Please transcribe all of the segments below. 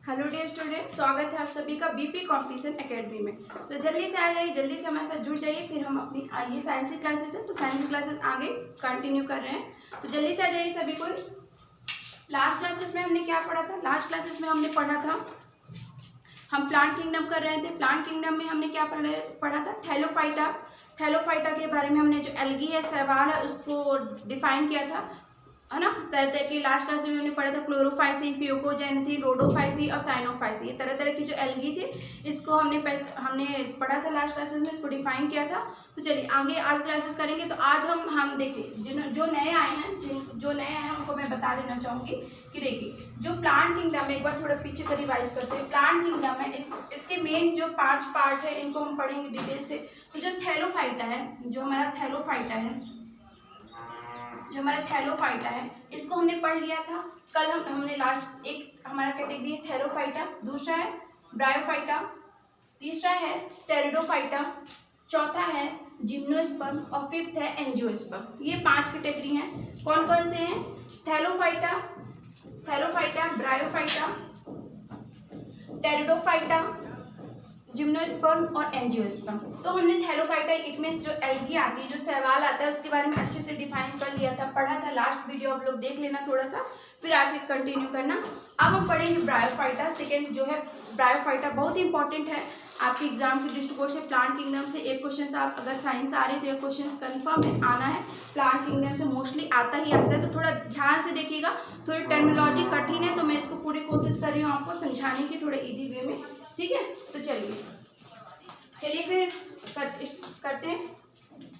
Hello dear student, स्वागत है आप सभी का बीपी कंपटीशन एकेडमी में। तो जल्दी से आ जाइए, जल्दी से हमारे साथ जुड़ जाइए। फिर हम अपनी ये साइंस की क्लासेस है तो साइंस की क्लासेस आगे कंटिन्यू कर रहे हैं। तो जल्दी से आ जाइए सभी को। लास्ट क्लासेस में हमने क्या पढ़ा था? लास्ट क्लासेस में हमने पढ़ा था, हम प्लांट किंगडम कर रहे थे। प्लांट किंगडम में हमने क्या पढ़ा था? थैलोफाइटा। थैलोफाइटा के बारे में हमने जो एल्गी है, शैवाल है, उसको डिफाइन किया था, है ना। तरह तरह की लास्ट क्लास में हमने पढ़ा था क्लोरोफाइसी, फियोकोजेनेथी, रोडोफाइसी और साइनोफाइसी। ये तरह तरह की जो एल्गी थी, इसको हमने पढ़ा था लास्ट क्लासेस में, इसको डिफाइन किया था। तो चलिए आगे आज क्लासेस करेंगे। तो आज हम देखिए जो नए आए हैं उनको मैं बता देना चाहूँगी कि देखिए जो प्लांट किंगडम है, एक बार थोड़ा पीछे का रिवाइज करते हैं। प्लांट किंगडम है, इसके मेन जो 5 पार्ट है इनको हम पढ़ेंगे डिटेल से। तो जो थैलोफाइटा है, जो हमारा थैलोफाइटा है, इसको हमने पढ़ लिया था कल। हमने लास्ट एक हमारा कैटेगरी है थैलोफाइटा, दूसरा है ब्रायोफाइटा, तीसरा है टेरिडोफाइटा, चौथा है जिम्नोस्पर्म और फिफ्थ है एंजियोस्पर्म। ये 5 कैटेगरी हैं। कौन कौन से हैं? थैलोफाइटा, ब्रायोफाइटा, टेरिडोफाइटा, जिम्नोस्पर्म और एंजियोस्पर्म। तो हमने थैलोफाइटा इट मीन्स जो एल्गी आती है, जो शैवाल आता है, उसके बारे में अच्छे से डिफाइन कर लिया था, पढ़ा था। लास्ट वीडियो आप लोग देख लेना थोड़ा सा, फिर आज से कंटिन्यू करना। अब हम पढ़ेंगे ब्रायोफाइटा। सेकेंड जो है ब्रायोफाइटा बहुत इंपॉर्टेंट है आपके एग्जाम के दृष्टिकोण से। प्लांट किंगडम से एक क्वेश्चन आप अगर साइंस आ रही तो एक क्वेश्चन कन्फर्म है आना है। प्लांट किंगडम से मोस्टली आता ही आता है, तो थोड़ा ध्यान से देखिएगा। थोड़ी टर्मिनोलॉजी कठिन है तो मैं इसको पूरी कोशिश कर रही हूँ आपको समझाने की थोड़े ईजी वे में, ठीक है। तो चलिए फिर करते हैं।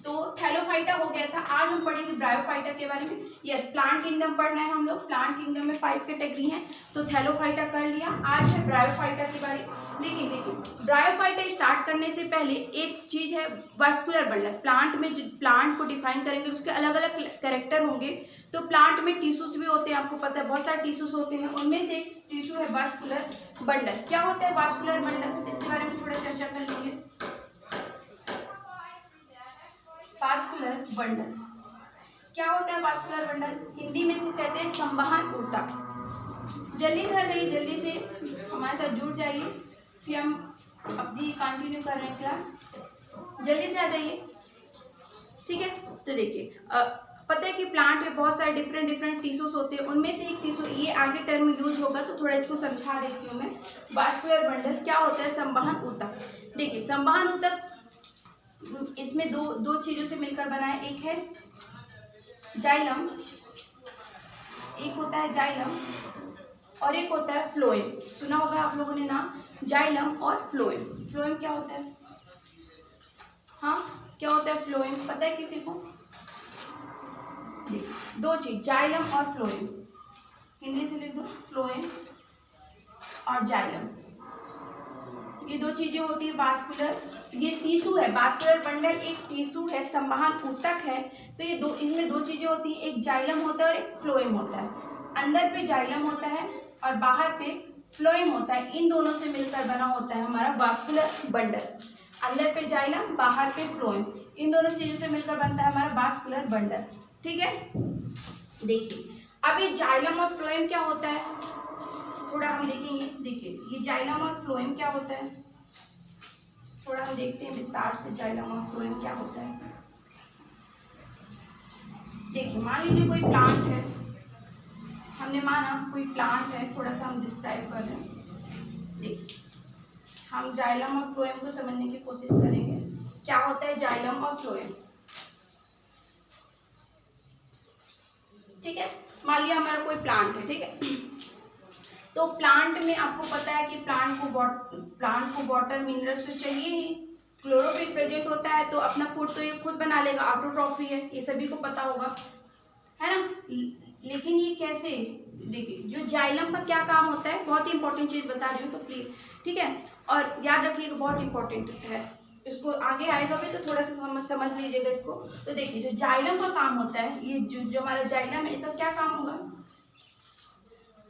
तो थैलोफाइटा हो गया था। आज हम पढ़ेंगे ब्रायोफाइटा के बारे में। यस, प्लांट किंगडम पढ़ना है हम लोग। प्लांट किंगडम में 5 कैटेगरी हैं, तो थैलोफाइटा कर लिया। आज है ब्रायोफाइटा के बारे में। लेकिन देखिए ब्रायोफाइटा स्टार्ट करने से पहले एक चीज़ है, वास्कुलर बंडल। प्लांट में जो प्लांट को डिफाइन करेंगे उसके अलग अलग कैरेक्टर होंगे। तो प्लांट में टिश्यूज भी होते हैं, आपको पता है बहुत सारे टिश्यूज होते हैं। उनमें से एक टिश्यू है वास्कुलर बंडल। क्या होता है वास्कुलर बंडल? इसके बारे में थोड़ा चर्चा कर लेंगे। वास्कुलर बंडल क्या होता है? वास्कुलर बंडल हिंदी में इसको कहते हैं संवहन ऊतक। जल्दी से आ जाइए, जल्दी से हमारे साथ जुड़ जाइए, फिर हम अपनी कंटिन्यू कर रहे हैं क्लास। जल्दी से आ जाइए, ठीक है। तो देखिए पता है कि प्लांट में बहुत सारे डिफरेंट टिश्यूज होते हैं। उनमें से एक टिश्यू, ये आगे टर्म यूज होगा तो थोड़ा इसको समझा देती हूँ मैं। वास्कुलर बंडल क्या होता है? संवहन ऊतक। देखिए संवहन ऊतक इसमें दो चीजों से मिलकर बना है। एक है जाइलम, एक होता है जाइलम और एक होता है फ्लोएम। सुना होगा आप लोगों ने नाम, जाइलम और फ्लोएम। फ्लोएम क्या होता है? हाँ, क्या होता है फ्लोएम? पता है किसी को? दो चीज, जाइलम और फ्लोएम। हिंदी से लिख दो, फ्लोएम और जाइलम। ये दो चीजें होती है वास्कुलर। ये टिश्यू है, वास्कुलर बंडल एक टिश्यू है, संवहन ऊतक है। तो ये इनमें दो चीजें होती हैं, एक जाइलम होता है और एक फ्लोएम होता है। अंदर पे जाइलम होता है और बाहर पे फ्लोएम होता है। इन दोनों से मिलकर बना होता है हमारा वास्कुलर बंडल। अंदर पे जाइलम, बाहर पे फ्लोएम, इन दोनों चीजों से मिलकर बनता है हमारा वास्कुलर बंडल, ठीक है। देखिए अब ये जाइलम और फ्लोएम क्या होता है, थोड़ा हम देखेंगे। देखिए ये जाइलम और फ्लोएम क्या होता है, थोड़ा हम देखते हैं विस्तार से जाइलम और फ्लोएम क्या होता है। देखिए मान लीजिए कोई प्लांट है, हमने माना कोई प्लांट है, थोड़ा सा हम डिस्क्राइब कर रहे हैं। देखिए हम जाइलम और फ्लोएम को समझने की कोशिश करेंगे। क्या होता है जाइलम और फ्लोएम, ठीक है। मान लिया हमारा कोई प्लांट है, ठीक है। तो प्लांट में आपको पता है कि प्लांट को वाटर मिनरल्स तो चाहिए ही। क्लोरोफिल प्रेजेंट होता है तो अपना फूड तो ये खुद बना लेगा, ऑटोट्रॉफी है, ये सभी को पता होगा, है ना। लेकिन ये कैसे? देखिए जो जाइलम का क्या काम होता है, बहुत ही इंपॉर्टेंट चीज बता रही हूँ तो प्लीज, ठीक है। और याद रखिएगा बहुत इंपॉर्टेंट है, इसको आगे आएगा भी तो थोड़ा सा समझ लीजिएगा इसको। तो देखिए जो जाइलम का काम होता है, ये जो हमारा जाइलम है, इसका क्या काम होगा?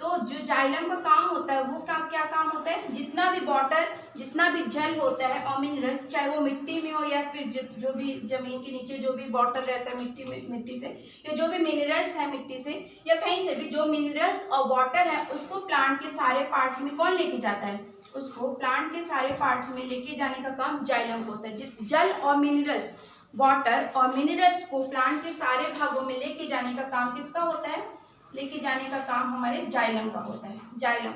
तो जो जाइलम का काम होता है वो क्या काम होता है? जितना भी वाटर, जितना भी जल होता है और मिनरल्स, चाहे वो मिट्टी में हो या फिर जो भी जमीन के नीचे जो भी वाटर रहता है मिट्टी से, या जो भी मिनरल्स है मिट्टी से या कहीं से भी, जो मिनरल्स और वाटर है उसको प्लांट प्लांट के सारे पार्ट में कौन लेके जाता है, उसको प्लांट के सारे पार्ट में लेके जाने का काम जाइलम को होता है। जल और मिनरल्स, वाटर और मिनरल्स को प्लांट के सारे भागों में लेके जाने का काम किसका होता है, लेके जाने का काम हमारे जाइलम का होता है, जाइलम।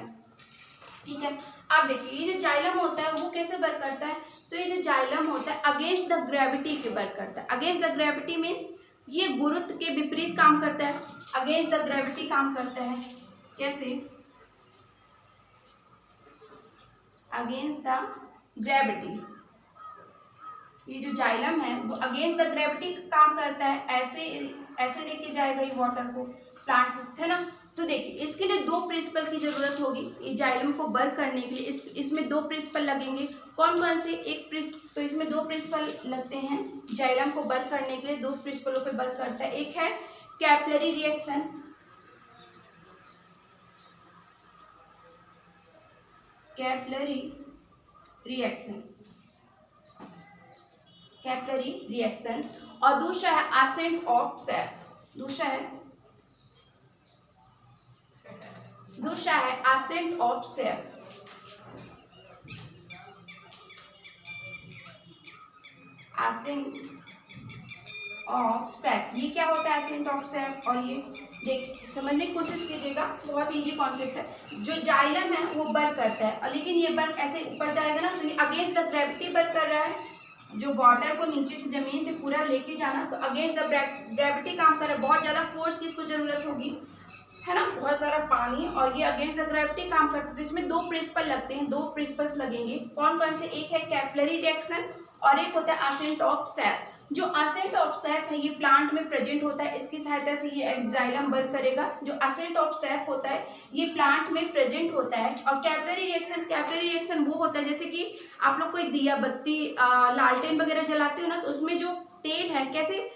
ठीक है, अब देखिए ये जो जाइलम होता है वो कैसे वर्क करता है, तो ये जो जाइलम होता है अगेंस्ट द ग्रेविटी के वर्क करता है। अगेंस्ट द ग्रेविटी मीन्स ये गुरुत्व के विपरीत काम करता है, अगेंस्ट द ग्रेविटी काम करता है। कैसे, अगेंस्ट द ग्रेविटी, ये जो जाइलम है वो अगेंस्ट द ग्रेविटी काम करता है, ऐसे लेके जाएगा ये वाटर को प्लांट, है ना। तो देखिए इसके लिए दो प्रिंसिपल की जरूरत होगी, ये जाइलम को वर्क करने के लिए इसमें दो प्रिंसिपल लगेंगे। कौन कौन से, तो इसमें दो प्रिंसिपल लगते हैं जाइलम को वर्क करने के लिए, दो प्रिंसिपलों पे वर्क करता है। एक है कैपिलरी रिएक्शन, कैपिलरी रिएक्शन, और दूसरा है असेंट ऑफ सैप, दूसरा है ascent of sap. Ascent of sap, ये क्या होता है असेंट ऑफ सैप, और ये देख समझने की कोशिश कीजिएगा, बहुत इजी कॉन्सेप्ट है। जो जाइलम है वो वर्क करता है, और लेकिन ये वर्क ऐसे ऊपर जाएगा ना, तो ये अगेंस्ट द ग्रेविटी वर्क कर रहा है, जो वाटर को नीचे से जमीन से पूरा लेके जाना, तो अगेंस्ट द ग्रेविटी काम कर रहा है। बहुत ज़्यादा फोर्स की इसको जरूरत होगी, है ना, बहुत सारा पानी, और ये अगेंस्ट द ग्रेविटी काम करते हैं। तो इसमें दो प्रिंसिपल लगते हैं, दो प्रिंसिपल्स लगेंगे। कौन कौन से, एक है कैपिलरी रिएक्शन और एक होता है असेंट ऑफ सैप। जो असेंट ऑफ सैप है ये प्लांट में प्रेजेंट होता है, इसकी सहायता से ये जाइलम वर्क करेगा। जो असेंट ऑफ सैप होता है ये प्लांट में प्रेजेंट होता है। और कैपिलरी रिएक्शन वो होता है, जैसे कि आप लोग कोई दिया बत्ती लालटेन वगैरह जलाते हो ना, तो उसमें जो तेल है कैसे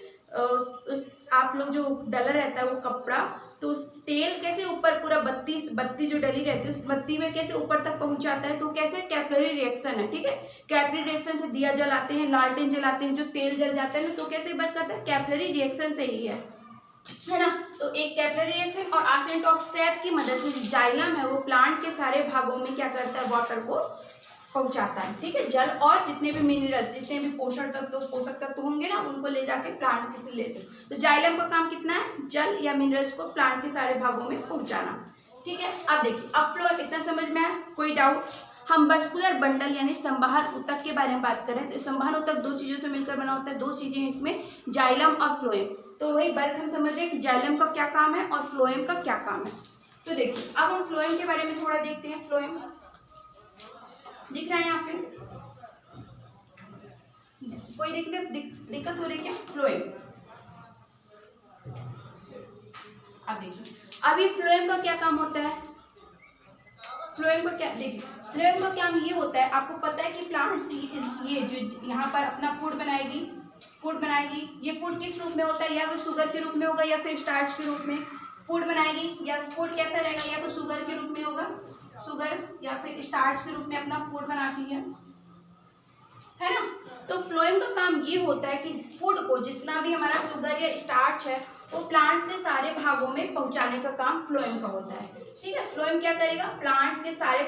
आप लोग जो डला रहता है वो कपड़ा, तो उस तेल कैसे ऊपर पूरा बत्ती जो डली रहती है उस बत्ती में कैसे ऊपर तक पहुंचाता है, तो कैसे कैपिलरी रिएक्शन है। ठीक है, कैपिलरी रिएक्शन से दिया जलाते हैं, लालटेन जलाते हैं, जो तेल जल जाता है ना, तो कैसे वर्क करता है, कैपिलरी रिएक्शन से ही है ना। तो एक कैपिलरी रिएक्शन और असेंट ऑफ सैप की मदद से जाइलम है वो प्लांट के सारे भागों में क्या करता है, वाटर को पहुंचाता है। ठीक है, जल और जितने भी मिनरल्स, जितने भी पोषक तत्व होंगे ना, उनको ले जाके प्लांट के से लेते हैं। तो जाइलम का काम कितना है, जल या मिनरल्स को प्लांट के सारे भागों में पहुंचाना। ठीक है, अब देखिए अब फ्लो इतना समझ में आया, कोई डाउट। हम वस्कुलर बंडल यानी संवहन ऊतक के बारे में बात करें, तो संवहन ऊतक दो चीजों से मिलकर बना होता है, दो चीजें हैं इसमें, जाइलम और फ्लोएम। तो वही वर्क हम समझ रहे हैं कि जाइलम का क्या काम है और फ्लोएम का क्या काम है। तो देखिए अब हम फ्लोएम के बारे में थोड़ा देखते हैं। फ्लोएम दिख रहा है यहाँ पे, कोई दिक्कत हो रही है फ्लोएम। अब देखिए अभी फ्लोएम का क्या काम होता है, फ्लोएम का क्या, देखिए फ्लोएम का काम ये होता है, आपको पता है कि प्लांट्स ये जो यहाँ पर अपना फूड बनाएगी, ये फूड किस रूप में होता है, या तो शुगर के रूप में होगा या फिर स्टार्च के रूप में फूड बनाएगी, या फूड कैसा रहेगा, या तो शुगर के रूप में होगा, शुगर या फिर स्टार्च के रूप में अपना फूड बनाती है ना। तो फ्लोएम का काम ये होता है कि फूड को, जितना भी हमारा शुगर या स्टार्च है वो प्लांट्स के सारे भागों में पहुंचाने का काम फ्लोएम का होता है। ठीक है, फ्लोएम क्या करेगा, प्लांट्स के सारे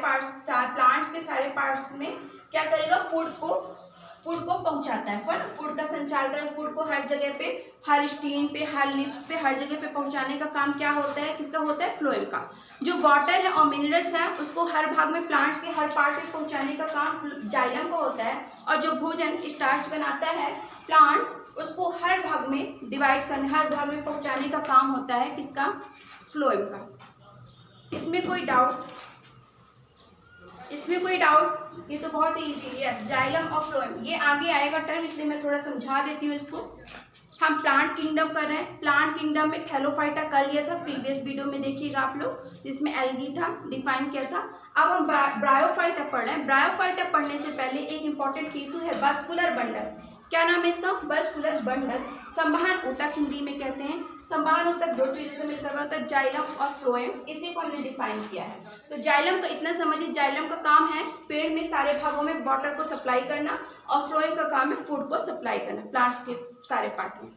पार्ट्स में क्या करेगा, फूड को पहुंचाता है, फूड का संचार कर, फूड को हर जगह पे, हर स्टीम पे, हर लिप्स पे, हर जगह पे पहुंचाने का काम क्या होता है, किसका होता है, फ्लोएम का। जो वाटर है और मिनरल्स है उसको हर भाग में, प्लांट्स के हर पार्ट में पहुंचाने का काम जाइलम का होता है। और जो भोजन स्टार्च बनाता है प्लांट, उसको हर भाग में डिवाइड करने, हर भाग में पहुंचाने का काम होता है किसका, फ्लोएम का। इसमें कोई डाउट, ये तो बहुत ही इजी है, जाइलम और फ्लोएम। ये आगे आएगा टर्म, इसलिए मैं थोड़ा समझा देती हूँ इसको। हम प्लांट किंगडम कर रहे हैं, प्लांट किंगडम में थैलोफाइटा कर लिया था प्रीवियस वीडियो में, देखिएगा आप लोग, जिसमें एल्गी था, डिफाइन किया था। अब हम ब्रायोफाइटा पढ़ रहे हैं। ब्रायोफाइटा पढ़ने से पहले एक इंपॉर्टेंट टिश्यू है वस्कुलर बंडल। क्या नाम है इसका, वस्कुलर बंडल। संवहन ऊतक हिंदी में कहते हैं। संवहन ऊतक दो चीजों से मिलकर बना होता है, जाइलम और फ्लोएम, इसी को हमने डिफाइन किया है। तो जाइलम का इतना समझिए, जाइलम का काम है पेड़ में सारे भागों में वाटर को सप्लाई करना, और फ्लोएम का काम है फूड को सप्लाई करना प्लांट्स के सारे पार्ट में।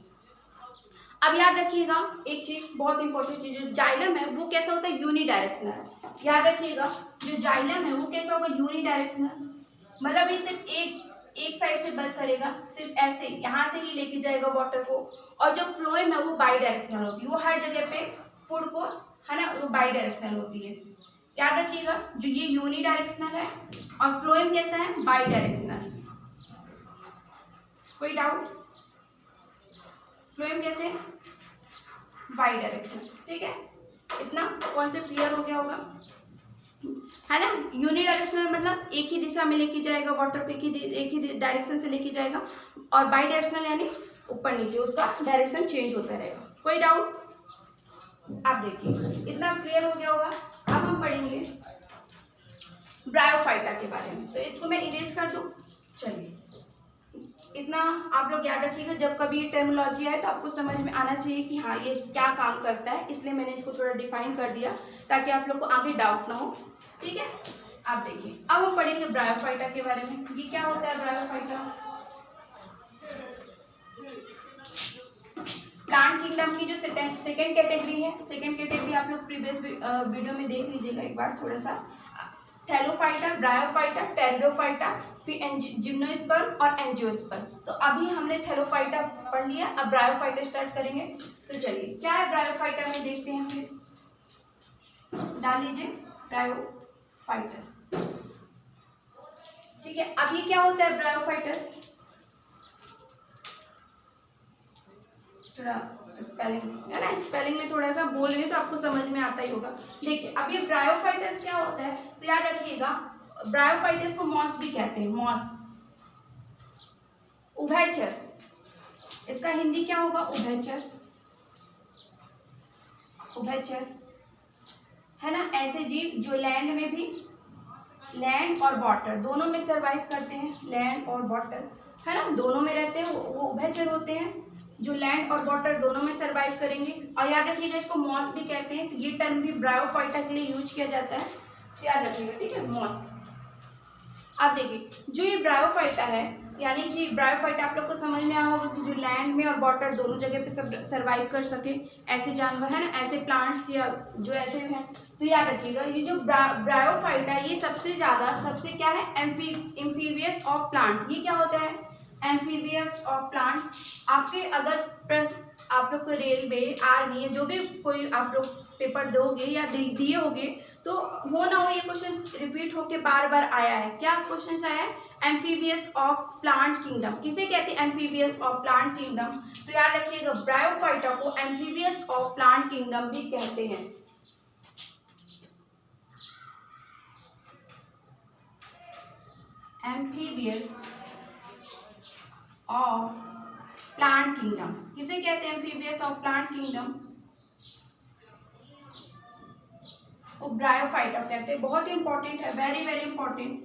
अब याद रखिएगा एक चीज, बहुत इंपॉर्टेंट चीज, जो जाइलम है वो कैसा होता है, यूनिडायरेक्शनल। याद रखिएगा जो जाइलम है वो कैसा होगा, यूनिडायरेक्शनल, मतलब ये सिर्फ एक साइड से वर्क करेगा, सिर्फ ऐसे यहाँ से ही लेके जाएगा वाटर को। और जो फ्लोएम है वो बाई डायरेक्शनल होती है, वो हर जगह पे फूड को, है ना, वो बाई डायरेक्शनल होती है। याद रखिएगा जो ये यूनिडायरेक्शनल है और फ्लोएम कैसा है, बाई डायरेक्शनल। कोई डाउट? फ्लोएम कैसे, बाई डायरेक्शनल, ठीक है। इतना कॉन्सेप्ट क्लियर हो गया होगा, है ना। यूनिडायरेक्शनल मतलब एक ही दिशा में लेके जाएगा वाटर को, एक ही डायरेक्शन से लेके जाएगा। और बाई डायरेक्शनल यानी ऊपर नीचे उसका डायरेक्शन चेंज होता रहेगा। कोई डाउट? आप देखिए इतना क्लियर हो गया होगा। अब हम पढ़ेंगे ब्रायोफाइटा के बारे में, तो इसको मैं इरेज कर दूं। चलिए इतना आप लोग याद रखिएगा, जब कभी ये टर्मिनोलॉजी आए तो आपको समझ में आना चाहिए कि हाँ ये क्या काम करता है, इसलिए मैंने इसको थोड़ा डिफाइन कर दिया ताकि आप लोग को आगे डाउट ना हो, ठीक है। आप देखिए अब हम पढ़ेंगे ब्रायोफाइटा के बारे में। ये क्या होता है ब्रायोफाइटा? प्लांट किंगडम की जो सेकेंड कैटेगरी है, सेकेंड कैटेगरी आप लोग प्रीवियस वीडियो में देख लीजिएगा एक बार थोड़ा सा। थैलोफाइटा, ब्रायोफाइटा, टेरिडोफाइटा, फिर जिम्नोस्पर्म और एंजियोस्पर्म। तो अभी हमने थैलोफाइटा पढ़ लिया, अब ब्रायोफाइटा स्टार्ट करेंगे। तो चलिए क्या है ब्रायोफाइटा में देखते हैं। फिर डाल लीजिए ब्रायोफाइटस, ठीक है। अब ये क्या होता है ब्रायोफाइटस? थोड़ा स्पेलिंग है ना, स्पेलिंग में थोड़ा सा बोल रही हूँ तो आपको समझ में आता ही होगा। देखिए अब ये ब्रायोफाइटस क्या होता है, तो याद रखिएगा ब्रायोफाइटस को मॉस भी कहते हैं, मॉस, उभयचर। इसका हिंदी क्या होगा? उभयचर, उभयचर, है ना। ऐसे जीव जो लैंड में भी, लैंड और वाटर दोनों में सर्वाइव करते हैं, लैंड और वाटर, है ना, दोनों में रहते हैं, वो उभयचर होते हैं, जो लैंड और वाटर दोनों में सर्वाइव करेंगे। और याद रखिएगा इसको मॉस भी कहते हैं, ये टर्म भी ब्रायोफाइटा के लिए यूज किया जाता है, याद रखिएगा, ठीक है, मॉस। अब देखिए जो ये ब्रायोफाइटा है, यानी कि ब्रायोफाइटा आप लोग को समझ में आया होगा कि जो लैंड में और वाटर दोनों जगह पे सब सर्वाइव कर सके, ऐसे जानवर, है ना, ऐसे प्लांट्स या जो ऐसे हैं। तो याद रखिएगा ये जो ब्रायोफाइटा ये सबसे क्या है, एम्फीबियस ऑफ प्लांट। ये क्या होता है? Amphibious of plant. आपके अगर प्रश्न आप लोग को रेलवे, आर्मी, जो भी कोई आप लोग पेपर दोगे या दिए होगे तो हो ना हो ये क्वेश्चन रिपीट होके बार बार आया है। क्या क्वेश्चन आया है? Amphibious of plant kingdom. किसे कहते हैं एम्फीबियस ऑफ प्लांट किंगडम? तो याद रखिएगा ब्रायोफाइटा को एम्फीबियस ऑफ प्लांट किंगडम भी कहते हैं। एम्फीबियस ऑफ प्लांट किंगडम किसे कहते हैं? एम्फीबियस ऑफ प्लांट किंगडम वो ब्रायोफाइटा कहते हैं। बहुत ही इंपॉर्टेंट है, very very important,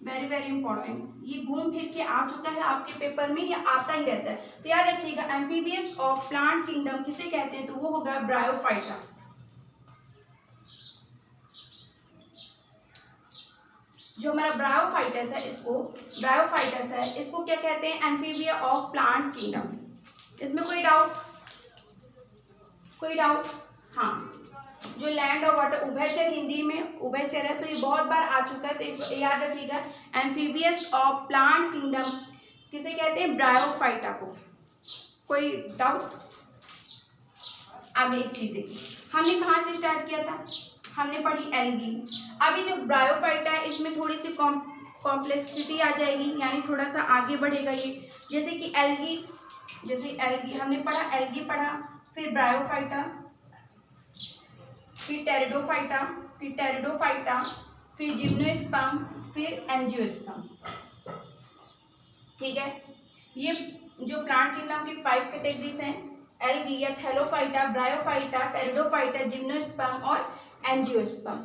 very very important. ये घूम फिर के आ चुका है आपके पेपर में, ये आता ही रहता है। तो याद रखिएगा एम्फीबियस ऑफ प्लांट किंगडम किसे कहते हैं? तो वो होगा ब्रायोफाइटा। जो हमारा ब्रायोफाइटस है इसको क्या कहते हैं? Amphibia of plant kingdom. इसमें कोई डाउट? हाँ, जो लैंड और वाटर उभयचर, हिंदी में उभयचर है, तो ये बहुत बार आ चुका है, तो इसको याद रखिएगा एम्फीबियस ऑफ प्लांट किंगडम किसे कहते हैं? ब्रायोफाइटा को। कोई डाउट? अब एक चीज देखिए, हमने कहाँ से स्टार्ट किया था? हमने पढ़ी एल्गी। अभी जो ब्रायोफाइटा है इसमें थोड़ी सी कॉम्प्लेक्सिटी आ जाएगी, यानी थोड़ा सा आगे बढ़ेगा ये। जैसे कि एल्गी हमने पढ़ा, एल्गी पढ़ा, फिर ब्रायोफाइटा, फिर टेरिडोफाइटा, फिर जिम्नोस्पर्म, फिर एंजियोस्पर्म, ठीक है। ये जो प्लांट किंगडम की 5 कैटेगरीज हैं, एल्गी या थैलोफाइटा, ब्रायोफाइटा, टेरिडोफाइटा, जिम्नोस्पर्म और एंजियोस्पर्म।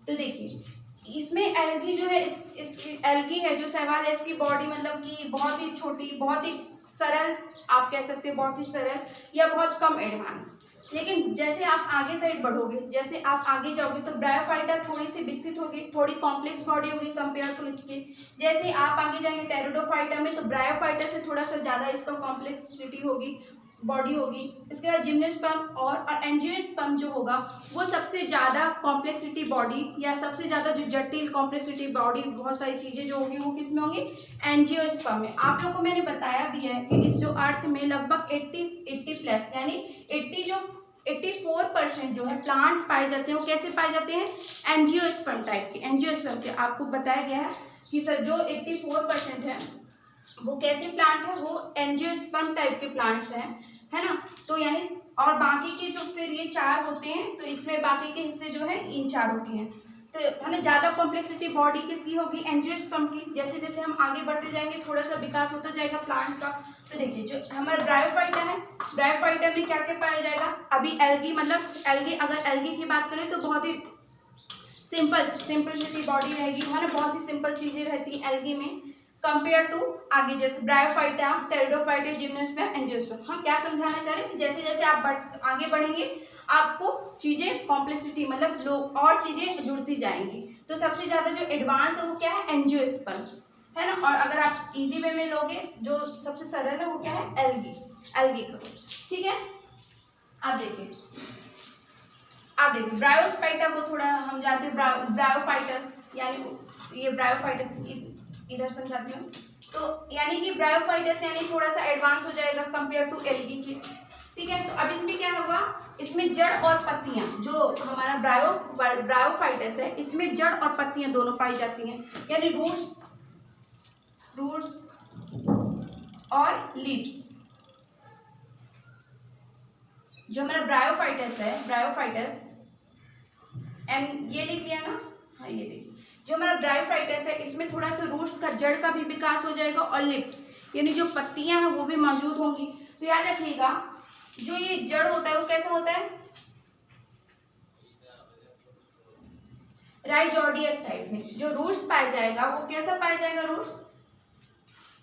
तो देखिए इसमें एल्गी जो है, इसकी एल्गी है जो शैवाल है, इसकी बॉडी मतलब कि बहुत ही छोटी, बहुत ही सरल, आप कह सकते हैं बहुत ही सरल या बहुत कम एडवांस। लेकिन जैसे आप आगे साइड बढ़ोगे, जैसे आप आगे जाओगे तो ब्रायोफाइटा थोड़ी सी विकसित होगी, थोड़ी कॉम्प्लेक्स बॉडी होगी कंपेयर टू इसके। जैसे आप आगे जाएंगे टेरिडोफाइटा में तो ब्रायोफाइटा से थोड़ा सा ज़्यादा इसका कॉम्प्लेक्सिटी होगी, बॉडी होगी। इसके बाद जिम्नोस्पर्म और एंजियोस्पर्म जो होगा वो सबसे ज़्यादा कॉम्प्लेक्सिटी बॉडी या सबसे ज़्यादा जो जटिल कॉम्प्लेक्सिटी बॉडी बहुत सारी चीज़ें जो होगी वो किस में होंगी, एंजियोस्पर्म में। आप लोग को मैंने बताया भी है कि इस जो अर्थ में लगभग 80 प्लस यानी 84% जो है प्लांट पाए जाते हैं, वो कैसे पाए जाते हैं, एंजियोस्पर्म टाइप के। एंजियोस्पर्म के आपको बताया गया है कि सर जो 84% है वो कैसे प्लांट है, वो एंजियोस्पर्म टाइप के प्लांट्स हैं, है ना। तो यानी और बाकी के जो फिर ये 4 होते हैं, तो इसमें बाकी के हिस्से जो है इन चारों के हैं। तो है ना, ज़्यादा कॉम्प्लेक्सिटी बॉडी किसकी होगी, एंजियोस्पर्म की। जैसे जैसे हम आगे बढ़ते जाएंगे थोड़ा सा विकास होता जाएगा प्लांट का। तो देखिए जो हमारा ब्रायोफाइटा है, ब्रायोफाइटा में क्या क्या पाया जाएगा, अभी एल्गी, मतलब एल्गी, अगर एल्गी की बात करें तो बहुत ही सिंपलिसिटी बॉडी रहेगी, है ना, बहुत सी सिंपल चीज़ें रहती हैं एल्गी में कंपेयर टू आगे जैसे ब्रायोफाइटा, टेरिडोफाइटा, जिम्नोस्पर्म, एंजियोस्पर्म। हम क्या समझाना चाह रहे हैं, जैसे जैसे आप आगे बढ़ेंगे आपको चीज़ें कॉम्प्लेक्सिटी मतलब लोग और चीज़ें जुड़ती जाएंगी। तो सबसे ज़्यादा जो एडवांस है वो क्या है, एंजियोस्पर्म, है ना। और अगर आप इजी वे में लोगे जो सबसे सरल है वो क्या है, एल्गी का, ठीक है। अब देखिए ब्रायोस्पाइटा को थोड़ा हम जानते हैं, ब्रायोफाइटस, यानी ये ब्रायोफाइटस इधर समझाती हूँ। तो यानी कि ब्रायोफाइटस यानी थोड़ा सा एडवांस हो जाएगा कंपेयर टू एल्गी की, ठीक है। तो अब इसमें क्या होगा, इसमें जड़ और पत्तियां, जो हमारा ब्रायोफाइटस है इसमें जड़ और पत्तियां दोनों पाई जाती हैं, यानी रूट्स और लीव्स। जो हमारा ब्रायोफाइटस है, ब्रायोफाइटस ये लिख लिया ना, हाँ ये देखिए, जो हमारा ब्रायोफाइटस है इसमें थोड़ा सा रूट्स का, जड़ का भी विकास हो जाएगा और लिप्स यानी जो पत्तियां हैं वो भी मौजूद होंगी। तो याद रखिएगा जो ये जड़ होता है वो कैसा होता है, राइजोडियस टाइप में। जो रूट्स पाया जाएगा वो कैसा पाया जाएगा, रूट्स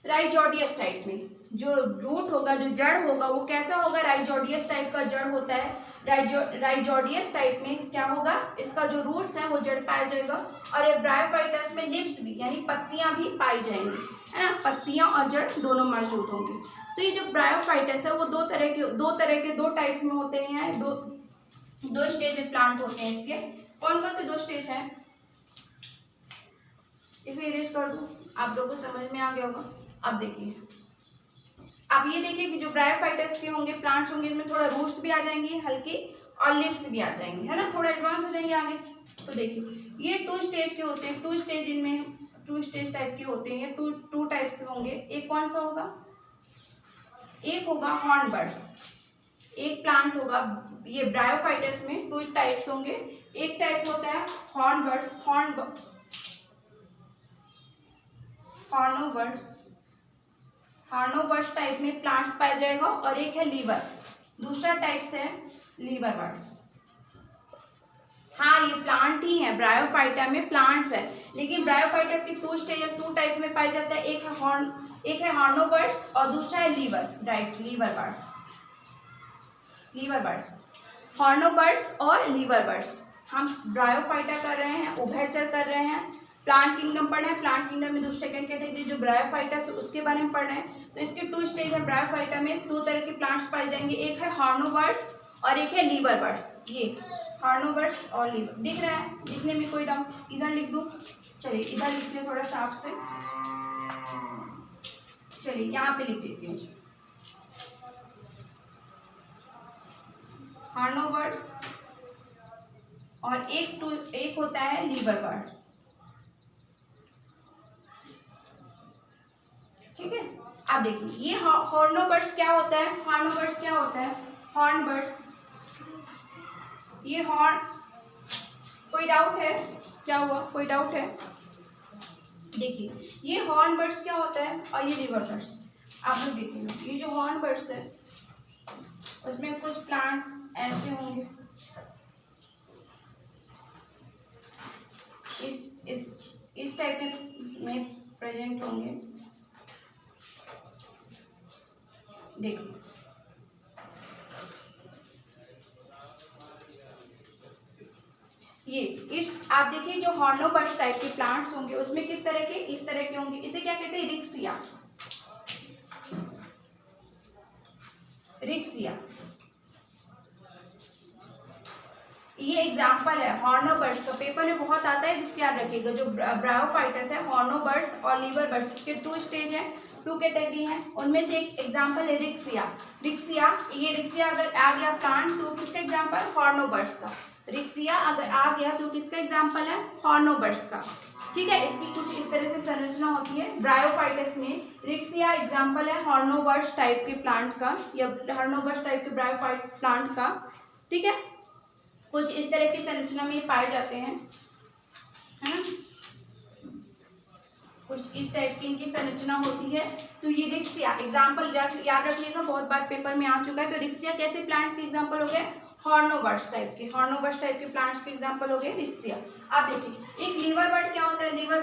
राइजोडियस टाइप में। जो रूट होगा, जो जड़ होगा वो कैसा होगा, राइजोडियस टाइप का जड़ होता है। राइजोडियस टाइप में क्या होगा, इसका जो रूट्स है वो जड़ पाया जाएगा। और ये ब्रायोफाइटस में लिप्स भी यानी पत्तियां भी पाई जाएंगी, है ना, पत्तियां और जड़ दोनों मौजूद होंगी। तो ये जो ब्रायोफाइटस है वो दो तरह के दो टाइप में होते हैं, दो स्टेज में प्लांट होते हैं इसके। कौन कौन से दो स्टेज हैं, इसे इरेज कर दूं, आप लोगों को समझ में आ गया होगा। अब देखिए, आप ये देखिए कि जो ब्रायोफाइटस के होंगे प्लांट्स होंगे इसमें थोड़ा रूट्स भी आ जाएंगी हल्की और लिप्स भी आ जाएंगे, है ना, थोड़ा एडवांस हो जाएंगे आगे। तो देखिए ये 2 स्टेज के होते हैं, 2 स्टेज इनमें 2 स्टेज टाइप के होते हैं, ये 2 टाइप से होंगे। एक कौन सा होगा, एक होगा हॉर्नबर्ड्स, एक प्लांट होगा ये ब्रायोफाइटस में 2 टाइप्स होंगे। एक टाइप होता है हॉर्नबर्ड्स, हार्नोबर्ड्स टाइप में प्लांट्स पाया जाएगा। और एक है लीवर, दूसरा टाइप्स है लीवर बर्ड्स। हाँ ये प्लांट ही है, ब्रायोफाइटा में प्लांट्स है, लेकिन ब्रायोफाइटा की 2 स्टेज और 2 टाइप में पाया जाता है। एक है हार्नोबर्ड्स और दूसरा है लीवर, राइट, लीवर बर्ड्स, हार्नोबर्ड्स और लीवर बर्ड्स। हम ब्रायोफाइटा कर रहे हैं, उभयचर कर रहे हैं, प्लांट किंगडम पढ़ रहे हैं। प्लांट किंगडम में सेकंड कैटेगरी जो ब्रायोफाइटा से उसके बारे में पढ़ रहे हैं। तो इसके 2 स्टेज है, ब्रायोफाइटा में 2 तरह के प्लांट्स पाए जाएंगे, एक है हार्नोबर्ड्स और एक है लीवर बर्ड्स। ये हार्नोबर्ड्स और लीवर दिख रहा है, लिखने में कोई डाउट, इधर लिख दूँ, चलिए इधर लिखते थोड़ा सा आपसे, चलिए यहाँ पे लिख देती हूँ, हार्नोबर्ड्स और एक होता है लीवर बर्ड्स, ठीक है। अब देखिए ये हॉर्नोबर्ड्स क्या होता है, हार्नोबर्ड्स क्या होता है, हॉर्नबर्ड्स, ये हॉर्न, कोई डाउट है, क्या हुआ, कोई डाउट है, देखिए ये हॉर्नबर्ड्स क्या होता है और ये लीवर बर्ड्स। आप लोग देखिए ये जो हॉर्नबर्ड्स है उसमें कुछ प्लांट्स ऐसे होंगे, इस टाइप में प्रेजेंट होंगे, देखिए ये इस आप देखिए जो हॉर्नोबर्ड्स टाइप के प्लांट्स होंगे उसमें किस तरह के, इस तरह के होंगे। इसे क्या कहते हैं, रिक्सिया। रिक्सिया, ये एग्जाम्पल है हॉर्नोबर्ड्स का, पेपर में बहुत आता है, जिसको याद रखिएगा। जो ब्रायोफाइटस है, हॉर्नोबर्ड्स और लीवरबर्ड्स, इसके 2 स्टेज हैं, 2 कैटेगरी हैं। उनमें से एक एग्जाम्पल है रिक्सिया। रिक्सिया, ये रिक्सिया अगर आ गया प्लांट तो किसका एग्जाम्पल? हॉर्नोबर्ड्स का। रिक्सिया अगर आ गया तो किसका एग्जाम्पल है? हॉर्नोबर्ड्स का। ठीक है, इसकी कुछ इस तरह से संरचना होती है ब्रायोफाइटस में। रिक्सिया एग्जाम्पल है हॉर्नोबर्ड्स टाइप के प्लांट का, या हॉर्नोबर्ड्स टाइप के ब्रायोफाइट प्लांट का। ठीक है, कुछ इस तरह की संरचना में पाए जाते हैं, है ना, कुछ इस टाइप की इनकी संरचना होती है। तो ये रिक्सिया एग्जाम्पल याद रखिएगा, बहुत बार पेपर में आ चुका है। तो रिक्सिया कैसे प्लांट के एग्जाम्पल हो गए? हॉर्नोबर्ड्स टाइप के, हॉर्नोबर्ड्स टाइप के प्लांट्स के एग्जाम्पल हो गए रिक्सिया। अब देखिए एक लीवरबर्ड क्या होता है? लीवर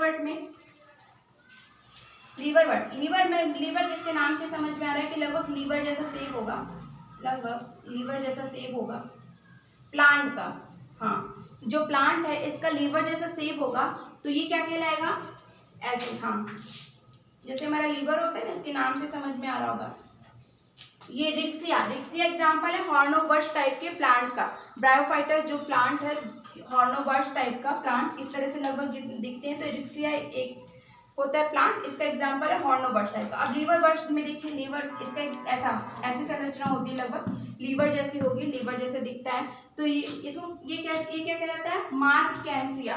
लीवर किसके नाम से समझ में आ रहा है कि लगभग लीवर जैसा सेप होगा, लगभग लीवर जैसा सेप होगा प्लांट का। हाँ, जो प्लांट है इसका लीवर जैसा सेप होगा, तो ये क्या कहलाएगा? ऐसे, हाँ, जैसे हमारा लीवर होता है ना, इसके नाम से समझ में आ रहा होगा। ये रिक्सिया एग्जाम्पल है हॉर्नोबर्ड्स टाइप के प्लांट का। ब्रायोफाइटा जो प्लांट है, हॉर्नोबर्ड्स टाइप का प्लांट, इस तरह से लगभग दिखते हैं। तो रिक्सिया एक होता है प्लांट, इसका एग्जाम्पल है हॉर्नोबर्ड्स टाइप का। अब लीवरबर्ड्स में देखिए, लीवर इसका ऐसी संरचना होती है, लगभग लीवर जैसी होगी, लीवर जैसे दिखता है। तो ये क्या कहलाता है? मार्ककैंसिया।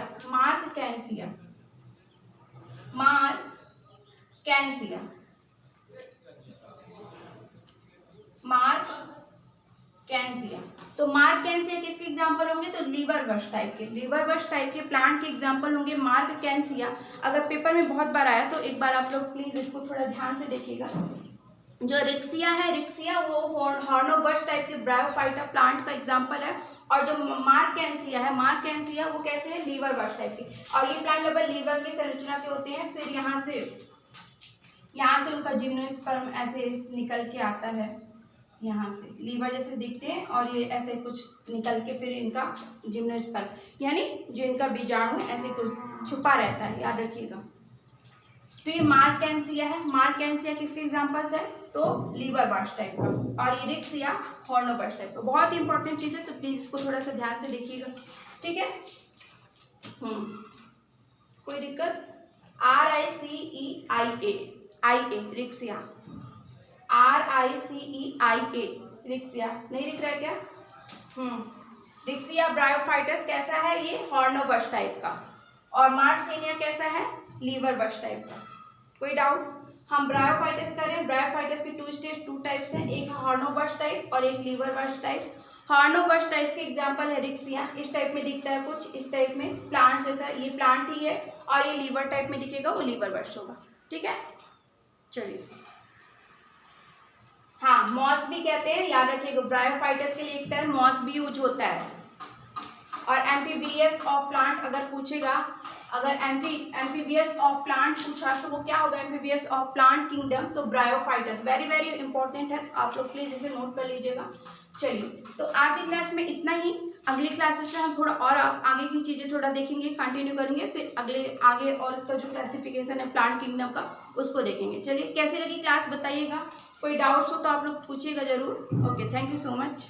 तो मार्ककैंसिया किसके एग्जाम्पल होंगे? तो लीवरबर्ड्स टाइप के प्लांट के एग्जाम्पल होंगे मार्ककैंसिया। अगर पेपर में बहुत बार आया तो एक बार आप लोग प्लीज इसको थोड़ा ध्यान से देखिएगा। जो रिक्सिया है, वो हॉर्नोबर्ड्स टाइप के ब्रायोफाइटा प्लांट का एग्जाम्पल है। और जो मार्ककैंसिया वो कैसे है? लीवरबर्ड्स टाइप के। और ये प्लांट लगभग लीवर की संरचना के होते हैं। फिर यहाँ से उनका जिम्नोस्पर्म ऐसे निकल के आता है, यहाँ से लीवर जैसे दिखते हैं, और ये ऐसे कुछ निकल के फिर इनका जिम्नोस्पर्म, यानी जो इनका बीजाणु ऐसे कुछ छुपा रहता है, याद रखिएगा। तो ये मार्ककैंसिया है। मार्ककैंसिया किसके एग्जाम्पल्स है? तो लीवरबर्ड्स टाइप का। और ये रिक्सिया हॉर्नोबर्ड्स टाइप का। बहुत इंपॉर्टेंट चीज़ है, तो प्लीज इसको थोड़ा सा ध्यान से देखिएगा। ठीक है, कोई दिक्कत? RICEIA रिक्सिया, RICEIA रिक्सिया नहीं दिख रहा है क्या? रिक्सिया ब्रायोफाइटस कैसा है? ये हॉर्नोबर्ड्स टाइप का। और मार्ककैंसिया कैसा है? लीवरबर्ड्स टाइप का। कोई डाउट? हम ब्रायोफाइटस कर रहे हैं। ब्रायोफाइटस के 2 टाइप्स हैं, एक हॉर्नोबर्ड्स टाइप और एक लीवरबर्ड्स टाइप। हॉर्नोबर्ड्स टाइप के एग्जाम्पल है रिक्सिया, इस टाइप में दिखता है, कुछ इस टाइप में प्लांट जैसा, ये प्लांट ही है। और ये लीवर टाइप में दिखेगा, वो लीवरबर्ड्स होगा। ठीक है, चलिए। हाँ, मॉस भी कहते हैं, याद रखिएगा। ब्रायोफाइटस के लिए एक टर्म मॉस भी यूज होता है। और एम्फीबियस ऑफ प्लांट अगर पूछेगा, अगर एम्फीबियस ऑफ प्लांट पूछा तो वो क्या होगा? एम्फीबियस ऑफ प्लांट किंगडम, तो ब्रायोफाइटस। वेरी वेरी इंपॉर्टेंट है, आप लोग प्लीज इसे नोट कर लीजिएगा। चलिए, तो आज की क्लास में इतना ही। अगली क्लासेस में हम थोड़ा और आगे की चीज़ें थोड़ा देखेंगे, कंटिन्यू करेंगे। फिर आगे और इसका जो क्लासिफिकेशन है प्लांट किंगडम का, उसको देखेंगे। चलिए, कैसी लगी क्लास बताइएगा। कोई डाउट्स हो तो आप लोग पूछिएगा जरूर। Okay, thank you so much.